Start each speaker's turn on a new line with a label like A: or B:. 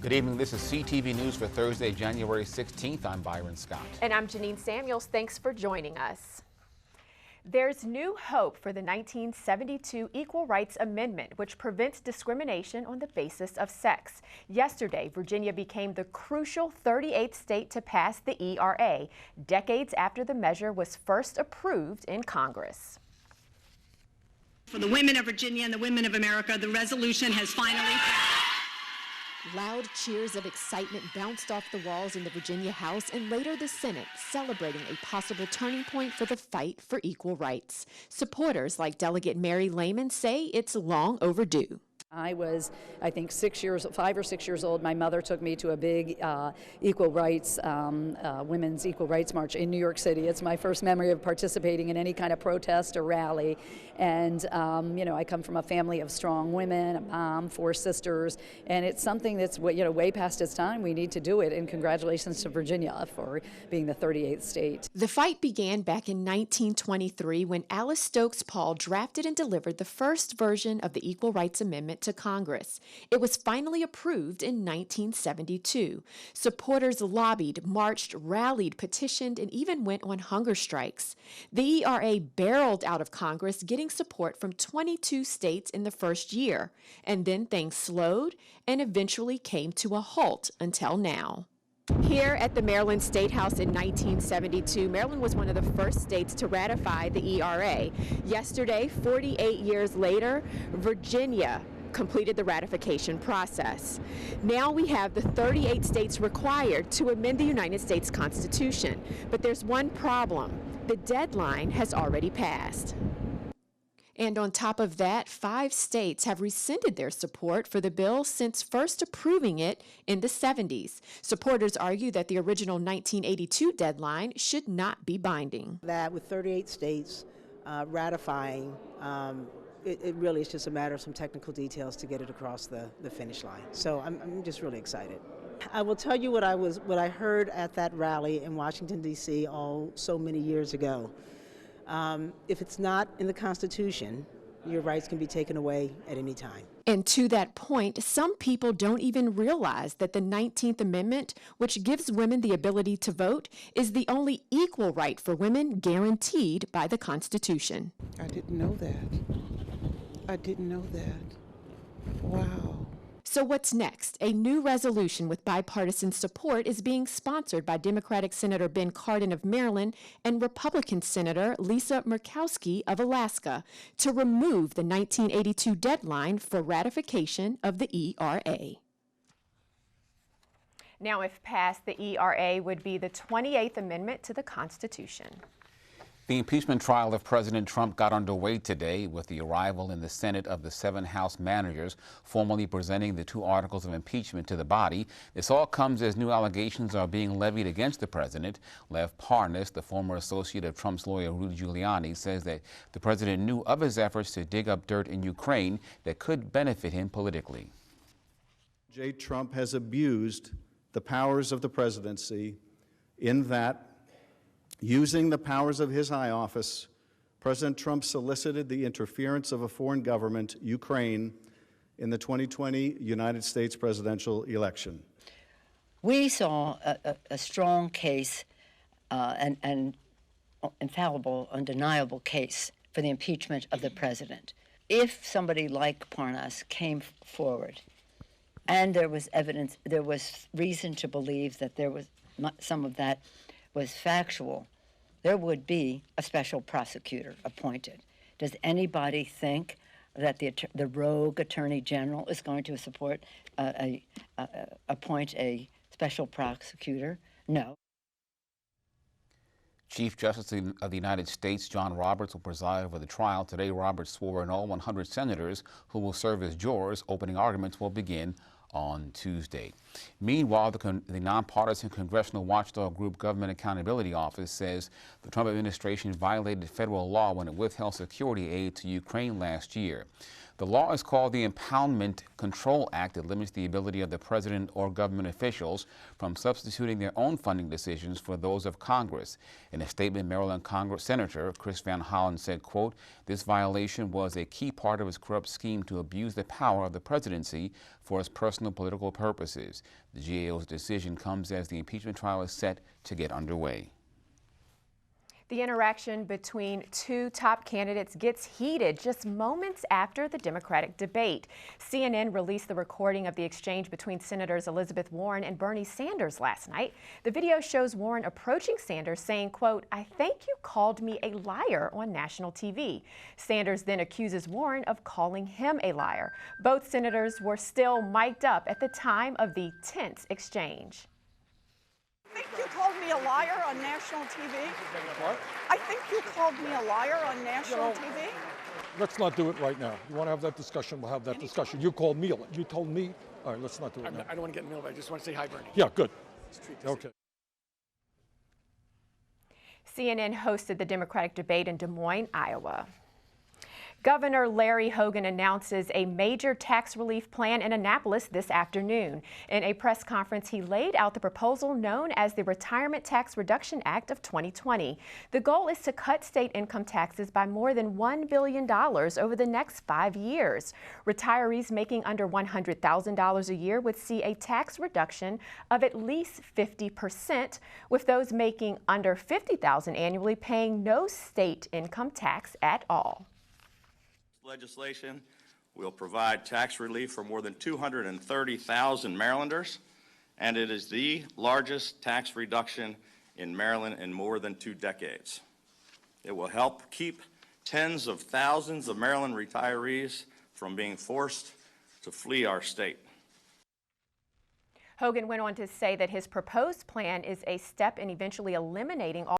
A: Good evening. This is CTV News for Thursday, January 16th. I'm Byron Scott.
B: And I'm Janine Samuels. Thanks for joining us. There's new hope for the 1972 Equal Rights Amendment, which prevents discrimination on the basis of sex. Yesterday, Virginia became the crucial 38th state to pass the ERA, decades after the measure was first approved in Congress.
C: For the women of Virginia and the women of America, the resolution has finally passed.
B: Loud cheers of excitement bounced off the walls in the Virginia House and later the Senate, celebrating a possible turning point for the fight for equal rights. Supporters like Delegate Mary Lehman say it's long overdue.
D: I was, I think, 5 or 6 years old. My mother took me to a big equal rights, women's equal rights march in New York City. It's my first memory of participating in any kind of protest or rally. And, you know, I come from a family of strong women, a mom, 4 sisters, and it's something that's, you know, way past its time. We need to do it. And congratulations to Virginia for being the 38th state.
B: The fight began back in 1923 when Alice Stokes Paul drafted and delivered the first version of the Equal Rights Amendment to Congress. It was finally approved in 1972. Supporters lobbied, marched, rallied, petitioned, and even went on hunger strikes. The ERA barreled out of Congress, getting support from 22 states in the first year. And then things slowed and eventually came to a halt until now. Here at the Maryland State House in 1972, Maryland was one of the first states to ratify the ERA. Yesterday, 48 years later, Virginia completed the ratification process. Now we have the 38 states required to amend the United States Constitution. But there's one problem. The deadline has already passed. And on top of that, 5 states have rescinded their support for the bill since first approving it in the 70s. Supporters argue that the original 1982 deadline should not be binding.
E: That with 38 states ratifying, it really is just a matter of some technical details to get it across the finish line. So I'm just really excited. I will tell you what I heard at that rally in Washington, D.C. so many years ago. If it's not in the Constitution, your rights can be taken away at any time.
B: And to that point, some people don't even realize that the 19th Amendment, which gives women the ability to vote, is the only equal right for women guaranteed by the Constitution.
F: I didn't know that. I didn't know that. Wow.
B: So what's next? A new resolution with bipartisan support is being sponsored by Democratic Senator Ben Cardin of Maryland and Republican Senator Lisa Murkowski of Alaska to remove the 1982 deadline for ratification of the ERA. Now, if passed, the ERA would be the 28th Amendment to the Constitution.
A: The impeachment trial of President Trump got underway today with the arrival in the Senate of the 7 House managers formally presenting the 2 articles of impeachment to the body. This all comes as new allegations are being levied against the president. Lev Parnas, the former associate of Trump's lawyer Rudy Giuliani, says that the president knew of his efforts to dig up dirt in Ukraine that could benefit him politically.
G: Trump has abused the powers of the presidency in that, using the powers of his high office, President Trump solicited the interference of a foreign government, Ukraine, in the 2020 United States presidential election.
H: We saw a strong case, an infallible, undeniable case for the impeachment of the president. If somebody like Parnas came forward and there was evidence, there was reason to believe that there was some of that was factual, there would be a special prosecutor appointed. Does anybody think that the rogue attorney general is going to appoint a special prosecutor? No.
A: Chief Justice of the United States John Roberts will preside over the trial. Today, Roberts swore in all 100 senators who will serve as jurors. Opening arguments will begin on Tuesday. Meanwhile, the nonpartisan congressional watchdog group Government Accountability Office says the Trump administration violated federal law when it withheld security aid to Ukraine last year. The law is called the Impoundment Control Act. It limits the ability of the president or government officials from substituting their own funding decisions for those of Congress. In a statement, Maryland Congress Senator Chris Van Hollen said, quote, "This violation was a key part of his corrupt scheme to abuse the power of the presidency for his personal political purposes." The GAO's decision comes as the impeachment trial is set to get underway.
B: The interaction between two top candidates gets heated just moments after the Democratic debate. CNN released the recording of the exchange between Senators Elizabeth Warren and Bernie Sanders last night. The video shows Warren approaching Sanders saying, quote, "I think you called me a liar" on national TV. Sanders then accuses Warren of calling him a liar. Both senators were still mic'd up at the time of the tense exchange.
I: I think you called me a liar on national TV.
J: What?
I: I think you called me a liar on national TV.
J: Let's not do it right now. You want to have that discussion, we'll have that discussion. You called me, you told me. All right, let's not do it now.
K: I don't want to get in the middle of it. I just want to say hi, Bernie.
J: Yeah, good. Okay.
B: CNN hosted the Democratic debate in Des Moines, Iowa. Governor Larry Hogan announces a major tax relief plan in Annapolis this afternoon. In a press conference, he laid out the proposal known as the Retirement Tax Reduction Act of 2020. The goal is to cut state income taxes by more than $1 billion over the next 5 years. Retirees making under $100,000 a year would see a tax reduction of at least 50%, with those making under $50,000 annually paying no state income tax at all.
L: Legislation will provide tax relief for more than 230,000 Marylanders, and it is the largest tax reduction in Maryland in more than 2 decades. It will help keep tens of thousands of Maryland retirees from being forced to flee our state.
B: Hogan went on to say that his proposed plan is a step in eventually eliminating all